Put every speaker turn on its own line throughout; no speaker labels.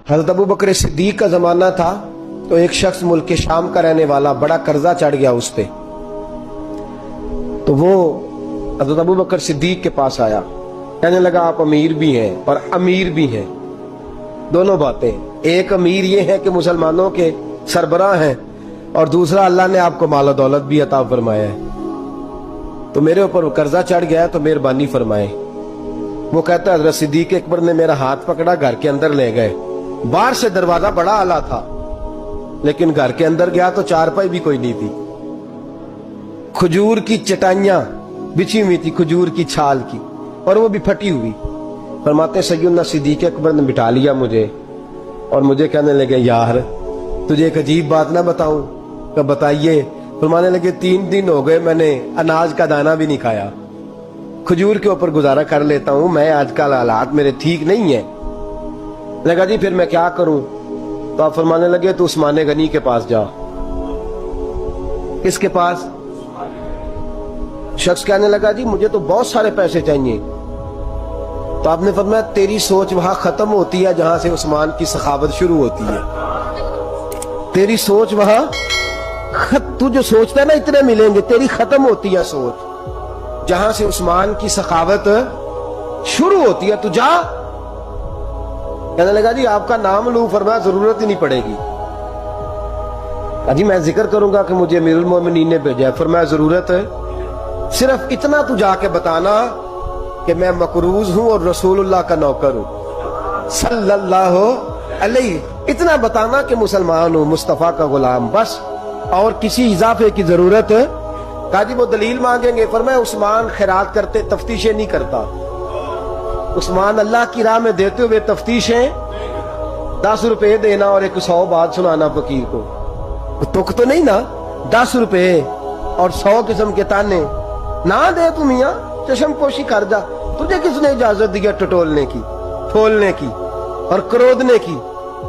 हज़रत अबू बकर सिद्दीक का ज़माना था तो एक शख्स मुल्क के शाम का रहने वाला, बड़ा कर्जा चढ़ गया उस पे। तो वो हज़रत अबू बकर सिद्दीक के पास आया, कहने लगा आप अमीर भी हैं और अमीर भी हैं, दोनों बातें। एक अमीर ये है कि मुसलमानों के सरबराह हैं, और दूसरा अल्लाह ने आपको माल और दौलत भी अता फरमाया है, तो मेरे ऊपर कर्जा चढ़ गया तो मेहरबानी फरमाए। वो कहता है हज़रत सिद्दीक अकबर ने मेरा हाथ पकड़ा, घर के अंदर ले गए। बाहर से दरवाजा बड़ा आला था, लेकिन घर के अंदर गया तो चारपाई भी कोई नहीं थी। खजूर की चटाइयां बिछी हुई थी, खजूर की छाल की, और वो भी फटी हुई। फरमाते सैयदना सिद्दीक अकबर ने बिठा लिया मुझे, और मुझे कहने लगे यार तुझे एक अजीब बात ना बताऊं? तो बताइए। फरमाने लगे 3 दिन हो गए मैंने अनाज का दाना भी नहीं खाया, खजूर के ऊपर गुजारा कर लेता हूं मैं, आजकल हालात मेरे ठीक नहीं है। लगा जी फिर मैं क्या करूं? तो आप फरमाने लगे तो उस्मान गनी के पास जा। किसके पास? शख्स कहने लगा जी मुझे तो बहुत सारे पैसे चाहिए। तो आपने फरमाया तेरी सोच वहां खत्म होती है जहां से उस्मान की सखावत शुरू होती है। तेरी सोच वहां तू जो सोचता है ना इतने मिलेंगे, तेरी खत्म होती है सोच जहां से उस्मान की सखावत शुरू होती है। तू जा। कहने लगा जी आपका नाम लूं? फरमाया जरूरत ही नहीं पड़ेगी। अजी मैं जिक्र करूंगा कि मुझे अमीरुल मोमिनीन ने भेजा है। फरमाया जरूरत है, सिर्फ इतना तू जाके बताना कि मैं मकरूज हूं और रसूलुल्लाह का नौकर हूं सल्लल्लाहु अलैहि। इतना बताना कि मुसलमान हूं, मुस्तफा का गुलाम, बस, और किसी इजाफे की जरूरत। कहा जी वो दलील मांगेंगे। फरमाया उस्मान खैरात करते तफ्तीशें नहीं करता, उस्मान अल्लाह की राह में देते हुए तफ्तीशें 10 रुपए देना और 100 बात सुनाना फकीर को, तुक तो नहीं ना? 10 रुपए और 100 किस्म के ताने ना दे तू मियां, चश्म पोशी कर जा। तुझे किसने इजाजत दी टटोलने की, फोलने की और क्रोधने की?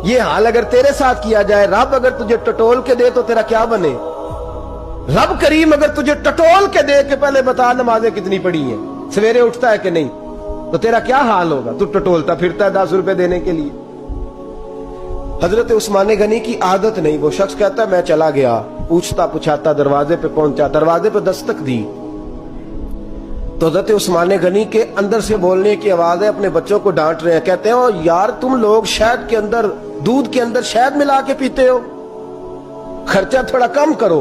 ये हाल अगर तेरे साथ किया जाए, रब अगर तुझे टटोल के दे तो तेरा क्या बने? रब करीम अगर तुझे टटोल के दे के पहले बता नमाजें कितनी पड़ी हैं, सवेरे उठता है कि नहीं, तो तेरा क्या हाल होगा? तू टटोलता फिरता है 10 रुपए देने के लिए। हजरत उस्मान गनी की आदत नहीं। वो शख्स कहता है मैं चला गया, पूछता पुछाता दरवाजे पे पहुंचा, दरवाजे पे दस्तक दी तो हजरत उस्मान गनी के अंदर से बोलने की आवाज है, अपने बच्चों को डांट रहे हैं। कहते हैं ओ यार तुम लोग शहद के अंदर, दूध के अंदर शहद मिला के पीते हो, खर्चा थोड़ा कम करो,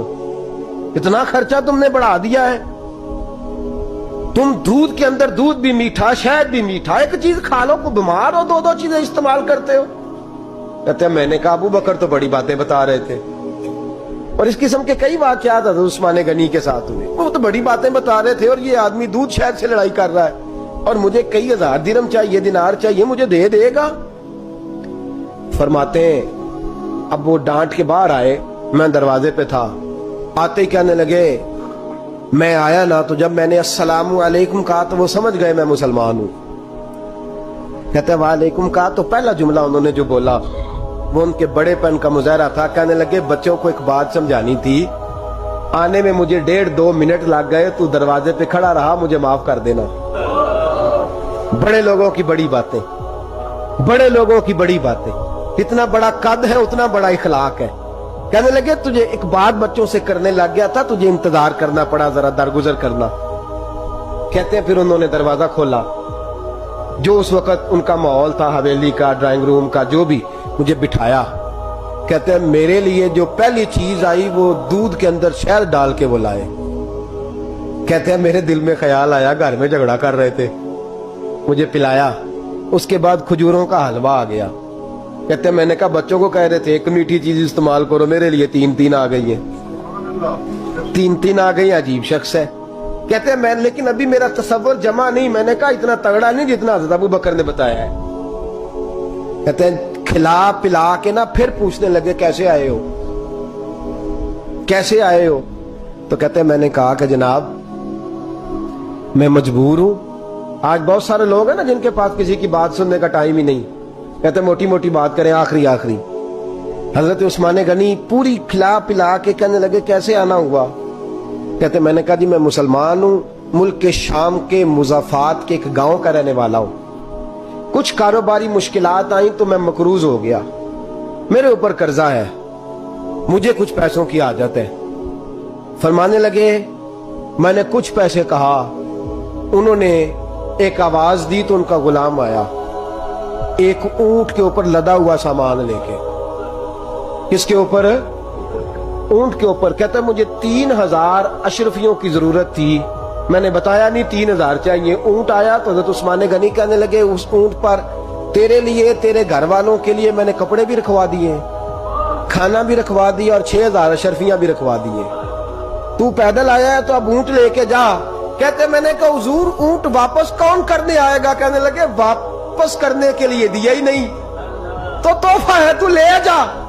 इतना खर्चा तुमने बढ़ा दिया है। तुम दूध के अंदर दूध भी मीठा, शहद भी मीठा, एक चीज खा लो, को बीमार हो, 2-2 चीजें इस्तेमाल करते हो। कहते हैं मैंने कहा अबू बकर तो बड़ी बातें बता रहे थे, और इस किस्म के कई वाकयात उस्मान गनी के साथ हुए। वो तो बड़ी बातें बता रहे थे और ये आदमी दूध शहद से लड़ाई कर रहा है, और मुझे कई 1000 दिरहम चाहिए, दिनार चाहिए, मुझे दे देगा? फरमाते हैं अब वो डांट के बाहर आए, मैं दरवाजे पे था, आते ही कहने लगे मैं आया ना तो जब मैंने अस्सलामु अलैकुम कहा तो वो समझ गए मैं मुसलमान हूं। कहते हैं वालेकुम कहा तो पहला जुमला उन्होंने जो बोला वो उनके बड़ेपन का मुजाहरा था। कहने लगे बच्चों को एक बात समझानी थी, आने में मुझे 1.5-2 मिनट लग गए, तू दरवाजे पे खड़ा रहा, मुझे माफ कर देना। बड़े लोगों की बड़ी बातें, बड़े लोगों की बड़ी बातें, इतना बड़ा कद है उतना बड़ा इखलाक है। कहने लगे तुझे एक बात बच्चों से करने लग गया था, तुझे इंतजार करना पड़ा, जरा दरगुजर करना। कहते हैं फिर उन्होंने दरवाजा खोला, जो उस वक्त उनका माहौल था हवेली का, ड्राइंग रूम का, जो भी, मुझे बिठाया। कहते हैं मेरे लिए जो पहली चीज आई वो दूध के अंदर शहद डाल के वो लाए। कहते हैं मेरे दिल में ख्याल आया घर में झगड़ा कर रहे थे, मुझे पिलाया, उसके बाद खजूरों का हलवा आ गया। कहते हैं मैंने कहा बच्चों को कह रहे थे एक मीठी चीज इस्तेमाल करो, मेरे लिए 3-3 आ गई है, 3-3 आ गई। अजीब शख्स है। कहते हैं मैं, लेकिन अभी मेरा तसव्वुर जमा नहीं। मैंने कहा इतना तगड़ा नहीं जितना हज़रत अबू बकर ने बताया है। कहते हैं खिला पिला के ना फिर पूछने लगे कैसे आए हो, कैसे आए हो? तो कहते हैं मैंने कहा कि जनाब मैं मजबूर हूं। आज बहुत सारे लोग हैं ना जिनके पास किसी की बात सुनने का टाइम ही नहीं। कहते मोटी मोटी बात करें, आखिरी आखिरी। हजरत उस्मान गनी पूरी खिला पिला के कहने लगे कैसे आना हुआ? कहते मैंने कहा जी मैं मुसलमान हूं, मुल्क के शाम के मुज़ाफात के एक गांव का रहने वाला हूं। کچھ کاروباری مشکلات آئیں تو میں مقروض ہو گیا، میرے اوپر قرضہ ہے، مجھے کچھ پیسوں کی حاجت ہے۔ فرمانے لگے میں نے کچھ پیسے کہا، انہوں نے ایک آواز دی تو ان کا غلام آیا ایک اونٹ کے اوپر لدا ہوا سامان لے کے۔ کس کے اوپر؟ اونٹ کے اوپر۔ کہتا ہے مجھے 3000 اشرفیوں کی ضرورت تھی، میں نے بتایا نہیں 3000 چاہیے۔ اونٹ آیا تو حضرت عثمان غنی کہنے لگے اس اونٹ پر تیرے لیے، تیرے گھر والوں کے لیے میں نے کپڑے بھی رکھوا دیے، کھانا بھی رکھوا دیا اور 6000 اشرفیاں بھی رکھوا دیے، تو پیدل آیا ہے تو اب اونٹ لے کے جا۔ کہتے میں نے کہا حضور اونٹ واپس کون کرنے آئے گا؟ کہنے لگے واپس کرنے کے لیے دیا ہی نہیں تو تحفہ ہے، تو لے جا۔